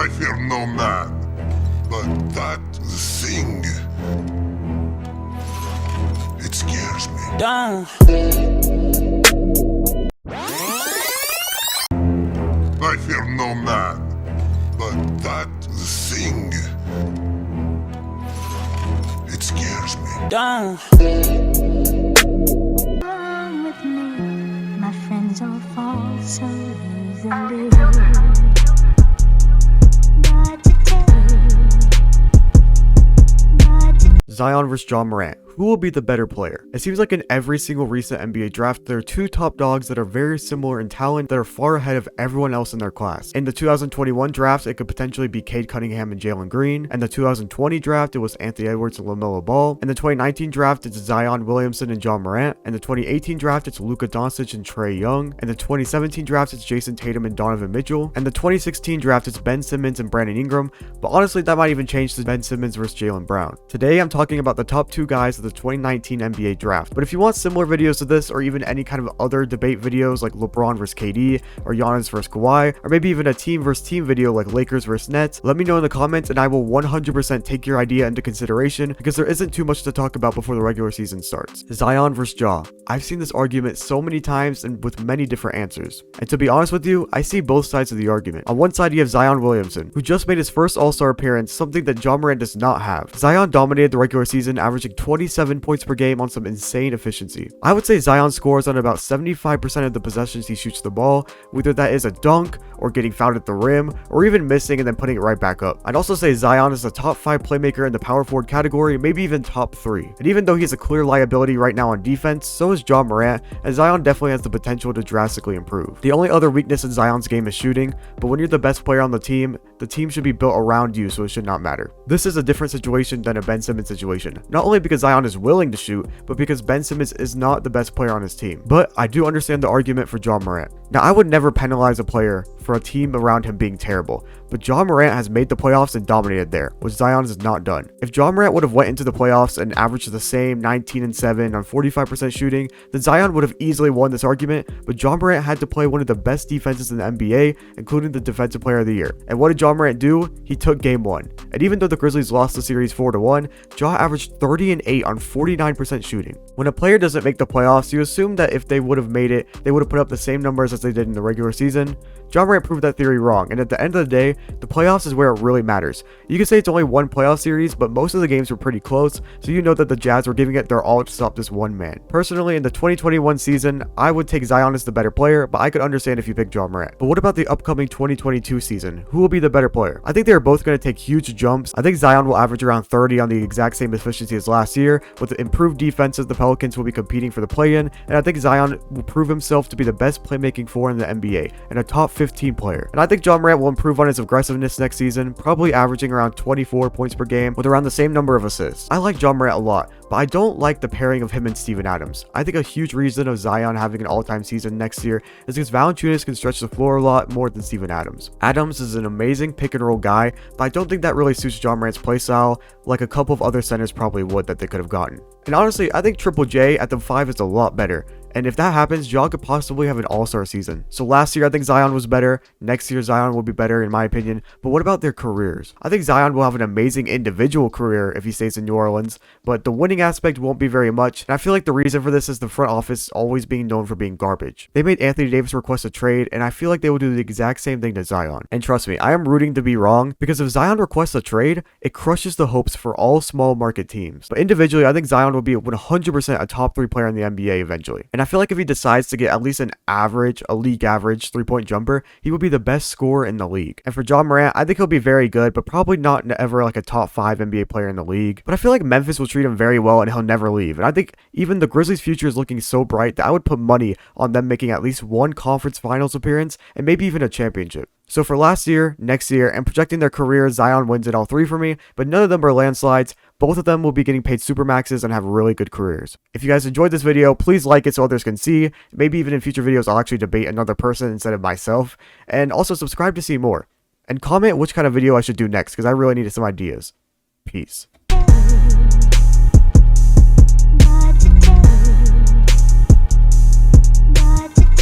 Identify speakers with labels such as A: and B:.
A: I fear no man, but that thing, it scares me. I fear no man, but that thing, it scares me.
B: Come with me, my friends all fall so easily. But to tell you,
C: Zion vs. Ja Morant. Who will be the better player? It seems like in every single recent NBA draft, there are two top dogs that are very similar in talent that are far ahead of everyone else in their class. In the 2021 draft, it could potentially be Cade Cunningham and Jalen Green. In the 2020 draft, it was Anthony Edwards and LaMelo Ball. In the 2019 draft, it's Zion Williamson and Ja Morant. In the 2018 draft, it's Luka Doncic and Trae Young. In the 2017 draft, it's Jason Tatum and Donovan Mitchell. And the 2016 draft, it's Ben Simmons and Brandon Ingram. But honestly, that might even change to Ben Simmons versus Jaylen Brown. Today, I'm talking about the top two guys of the 2019 NBA draft. But if you want similar videos to this, or even any kind of other debate videos like LeBron vs KD, or Giannis vs Kawhi, or maybe even a team versus team video like Lakers vs Nets, let me know in the comments and I will 100% take your idea into consideration, because there isn't too much to talk about before the regular season starts. Zion vs Ja. I've seen this argument so many times and with many different answers. And to be honest with you, I see both sides of the argument. On one side, you have Zion Williamson, who just made his first All-Star appearance, something that Ja Morant does not have. Zion dominated the regular season, averaging 27 points per game on some insane efficiency. I would say Zion scores on about 75% of the possessions he shoots the ball, whether that is a dunk, or getting fouled at the rim, or even missing and then putting it right back up. I'd also say Zion is a top 5 playmaker in the power forward category, maybe even top 3. And even though he's a clear liability right now on defense, so is Ja Morant, and Zion definitely has the potential to drastically improve. The only other weakness in Zion's game is shooting, but when you're the best player on the team should be built around you, so it should not matter. This is a different situation than a Ben Simmons situation, not only because Zion is willing to shoot, but because Ben Simmons is not the best player on his team. But I do understand the argument for Ja Morant. Now, I would never penalize a player for a team around him being terrible, but Ja Morant has made the playoffs and dominated there, which Zion has not done. If Ja Morant would have went into the playoffs and averaged the same 19 and 7 on 45% shooting, then Zion would have easily won this argument, but Ja Morant had to play one of the best defenses in the NBA, including the Defensive Player of the Year. And what did Ja Morant do? He took game 1. And even though the Grizzlies lost the series 4-1, Ja averaged 30 and 8 on 49% shooting. When a player doesn't make the playoffs, you assume that if they would have made it, they would have put up the same numbers as they did in the regular season. Ja Morant proved that theory wrong, and at the end of the day, the playoffs is where it really matters. You can say it's only one playoff series, but most of the games were pretty close, so you know that the Jazz were giving it their all to stop this one man. Personally, in the 2021 season, I would take Zion as the better player, but I could understand if you pick Ja Morant. But what about the upcoming 2022 season? Who will be the better player? I think they are both going to take huge jumps. I think Zion will average around 30 on the exact same efficiency as last year. With the improved defenses, the Pelicans will be competing for the play-in, and I think Zion will prove himself to be the best playmaking four in the NBA, and a top 15 player. And I think Ja Morant will improve on his aggressiveness next season, probably averaging around 24 points per game with around the same number of assists. I like Ja Morant a lot, but I don't like the pairing of him and Steven Adams. I think a huge reason of Zion having an all-time season next year is because Valanciunas can stretch the floor a lot more than Steven Adams. Adams is an amazing pick-and-roll guy, but I don't think that really suits Ja Morant's playstyle like a couple of other centers probably would that they could have gotten. And honestly, I think Triple J at the 5 is a lot better. And if that happens, Ja could possibly have an all-star season. So last year, I think Zion was better. Next year, Zion will be better, in my opinion. But what about their careers? I think Zion will have an amazing individual career if he stays in New Orleans, but the winning aspect won't be very much. And I feel like the reason for this is the front office always being known for being garbage. They made Anthony Davis request a trade, and I feel like they will do the exact same thing to Zion. And trust me, I am rooting to be wrong, because if Zion requests a trade, it crushes the hopes for all small market teams. But individually, I think Zion will be 100% a top 3 player in the NBA eventually. And I feel like if he decides to get at least a league average 3-point jumper, he will be the best scorer in the league. And for Ja Morant, I think he'll be very good, but probably not ever like a top 5 NBA player in the league. But I feel like Memphis will treat him very well and he'll never leave. And I think even the Grizzlies' future is looking so bright that I would put money on them making at least one conference finals appearance and maybe even a championship. So for last year, next year, and projecting their career, Zion wins it all 3 for me, but none of them are landslides. Both of them will be getting paid supermaxes and have really good careers. If you guys enjoyed this video, please like it so others can see. Maybe even in future videos, I'll actually debate another person instead of myself. And also subscribe to see more. And comment which kind of video I should do next, because I really need some ideas. Peace.